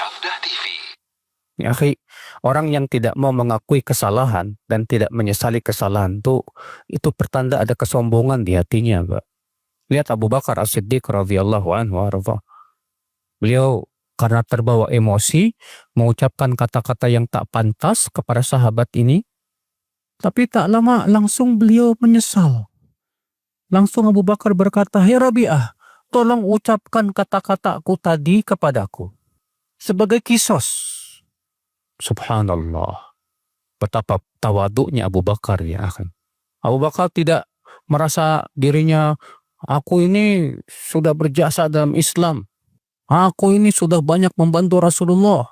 Sabda TV. Ya, akhi, orang yang tidak mau mengakui kesalahan dan tidak menyesali kesalahan itu pertanda ada kesombongan di hatinya, Pak. Lihat Abu Bakar As-Siddiq radhiyallahu anhu warḍah. Beliau karena terbawa emosi mengucapkan kata-kata yang tak pantas kepada sahabat ini, tapi tak lama langsung beliau menyesal. Langsung Abu Bakar berkata, "Hai Rabi'ah, tolong ucapkan kata-kataku tadi kepadaku sebagai kisos." Subhanallah. Betapa tawaduknya Abu Bakar, ya akhi. Abu Bakar tidak merasa dirinya, aku ini sudah berjasa dalam Islam. Aku ini sudah banyak membantu Rasulullah.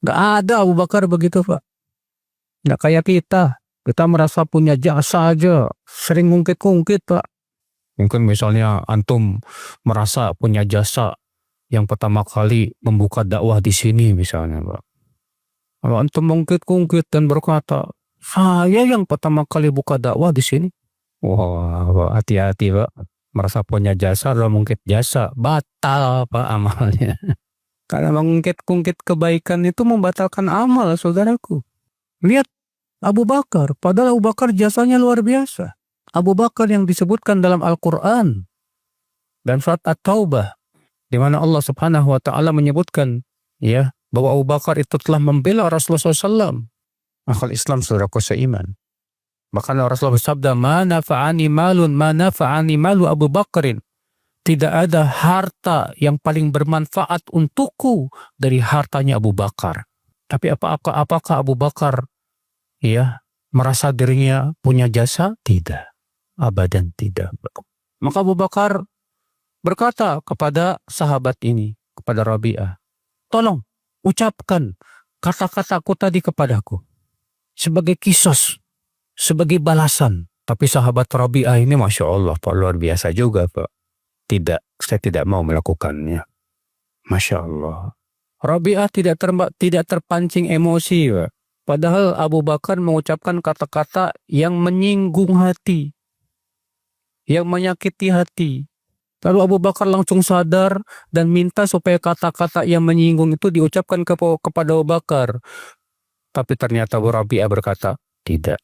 Gak ada Abu Bakar begitu, Pak. Gak kayak kita. Kita merasa punya jasa aja. Sering ngungkit-ngungkit, Pak. Mungkin misalnya antum merasa punya jasa yang pertama kali membuka dakwah di sini misalnya, Pak. Kalau antum mengungkit-ungkit dan berkata, saya yang pertama kali buka dakwah di sini. Wah, hati-hati, Pak. Merasa punya jasa, lalu mungkit jasa. Batal, Pak, amalnya. Karena mengungkit-ungkit kebaikan itu membatalkan amal, saudaraku. Lihat Abu Bakar. Padahal Abu Bakar jasanya luar biasa. Abu Bakar yang disebutkan dalam Al-Quran. Dan surat At-Taubah. Di mana Allah subhanahu wa ta'ala menyebutkan, ya, bahwa Abu Bakar itu telah membela Rasulullah SAW. Akal Islam, saudaraku seiman. Bahkan Rasulullah bersabda, "Ma nafa'ani malun, ma nafa'ani malu Abu Bakrin." Tidak ada harta yang paling bermanfaat untukku dari hartanya Abu Bakar. Tapi apakah Abu Bakar, ya, merasa dirinya punya jasa? Tidak. Abadan tidak. Maka Abu Bakar berkata kepada sahabat ini, kepada Rabi'ah, tolong ucapkan kata-kataku tadi kepadaku sebagai kisos, sebagai balasan. Tapi sahabat Rabi'ah ini, Masya Allah, Pak, luar biasa juga, Pak. Tidak, saya tidak mau melakukannya. Masya Allah. Rabi'ah tidak terpancing emosi, Pak. Padahal Abu Bakar mengucapkan kata-kata yang menyinggung hati, yang menyakiti hati. Lalu Abu Bakar langsung sadar dan minta supaya kata-kata yang menyinggung itu diucapkan kepada Abu Bakar. Tapi ternyata Abu Rabi'ah berkata, tidak,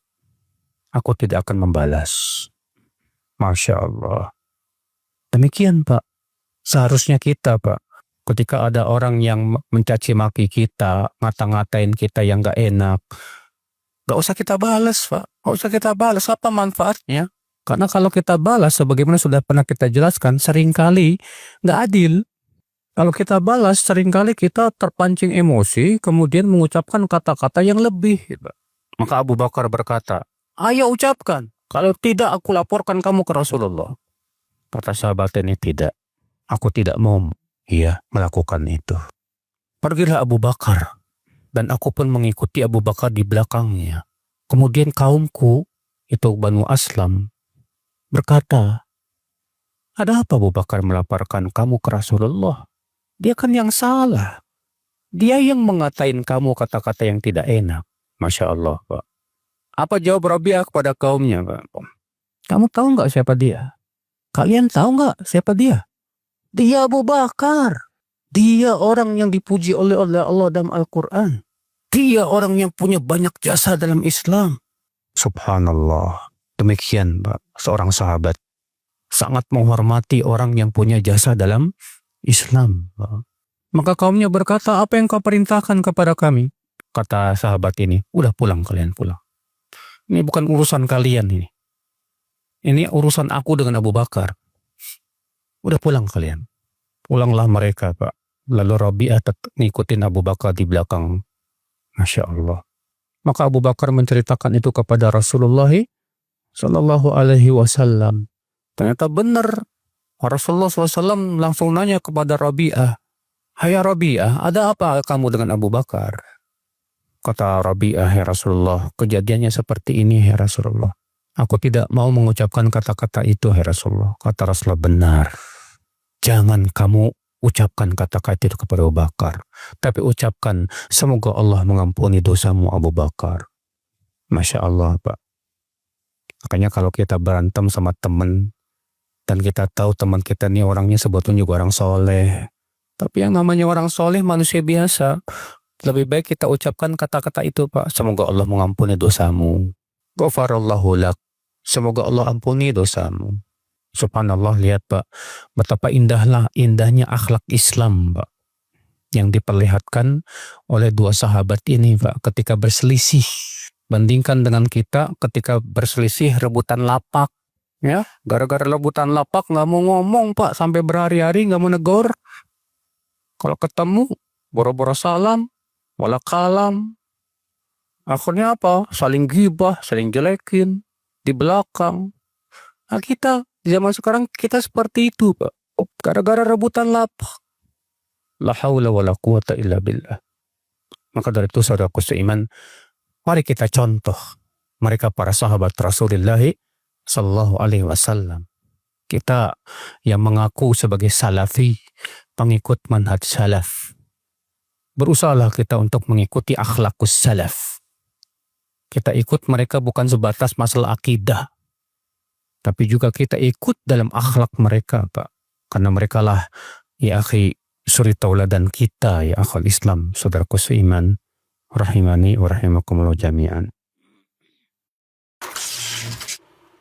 aku tidak akan membalas. Masya Allah. Demikian, Pak. Seharusnya kita, Pak, ketika ada orang yang mencaci maki kita, ngata-ngatain kita yang gak enak, gak usah kita balas, Pak. Gak usah kita balas. Apa manfaatnya? Karena kalau kita balas, sebagaimana sudah pernah kita jelaskan, seringkali nggak adil. Kalau kita balas, seringkali kita terpancing emosi, kemudian mengucapkan kata-kata yang lebih. Maka Abu Bakar berkata, ayo ucapkan. Kalau tidak, aku laporkan kamu ke Rasulullah. Kata sahabat ini, tidak. Aku tidak mau melakukan itu. Pergilah Abu Bakar. Dan aku pun mengikuti Abu Bakar di belakangnya. Kemudian kaumku, itu Banu Aslam, berkata, ada apa Abu Bakar melaporkan kamu ke Rasulullah? Dia kan yang salah. Dia yang mengatain kamu kata-kata yang tidak enak. Masya Allah, Pak. Apa jawab Rabi'ah kepada kaumnya, Pak? Kamu tahu nggak siapa dia? Kalian tahu nggak siapa dia? Dia Abu Bakar. Dia orang yang dipuji oleh Allah dalam Al-Quran. Dia orang yang punya banyak jasa dalam Islam. Subhanallah. Demikian, Pak, seorang sahabat sangat menghormati orang yang punya jasa dalam Islam, Pak. Maka kaumnya berkata, apa yang kau perintahkan kepada kami? Kata sahabat ini, udah pulang, kalian pulang. Ini bukan urusan kalian ini. Ini urusan aku dengan Abu Bakar. Udah pulang kalian. Pulanglah mereka, Pak. Lalu Rabi'ah ngikutin Abu Bakar di belakang. Masya Allah. Maka Abu Bakar menceritakan itu kepada Rasulullah Sallallahu Alaihi Wasallam. Ternyata benar. Rasulullah SAW langsung nanya kepada Rabi'ah, hai Rabi'ah, ada apa kamu dengan Abu Bakar? Kata Rabi'ah, ya Rasulullah, kejadiannya seperti ini, ya Rasulullah. Aku tidak mau mengucapkan kata-kata itu, ya Rasulullah. Kata Rasulullah, benar. Jangan kamu ucapkan kata-kata itu kepada Abu Bakar. Tapi ucapkan, semoga Allah mengampuni dosamu Abu Bakar. Masya Allah, Pak. Makanya kalau kita berantem sama teman dan kita tahu teman kita ini orangnya sebetulnya juga orang soleh, Tapi yang namanya orang soleh, manusia biasa, lebih baik kita ucapkan kata-kata itu, Pak. Semoga Allah mengampuni dosamu. Ghafarallahu lak. Semoga Allah ampuni dosamu. Subhanallah, lihat Pak, betapa indahnya akhlak Islam, Pak, yang diperlihatkan oleh dua sahabat ini, Pak, ketika berselisih. Bandingkan dengan kita ketika berselisih rebutan lapak, ya, gara-gara rebutan lapak nggak mau ngomong, Pak, sampai berhari-hari nggak mau negor. Kalau ketemu, boro-boro salam, wala kalam. Akhirnya apa? Saling gibah, saling jelekin di belakang. Nah, kita di zaman sekarang kita seperti itu, Pak. Gara-gara rebutan lapak. La haula wala quwata illa billah. Maka dari itu, saudaraku seiman, mari kita contoh mereka para sahabat Rasulullah sallallahu alaihi wasallam. Kita yang mengaku sebagai salafi, pengikut manhaj salaf, berusahalah kita untuk mengikuti akhlakus salaf. Kita ikut mereka bukan sebatas masalah akidah, tapi juga kita ikut dalam akhlak mereka, Pak. Karena mereka lah, ya akhi, suri tauladan kita, ya akhal Islam, saudaraku seiman, rahimani wa rahimakumullah jami'an.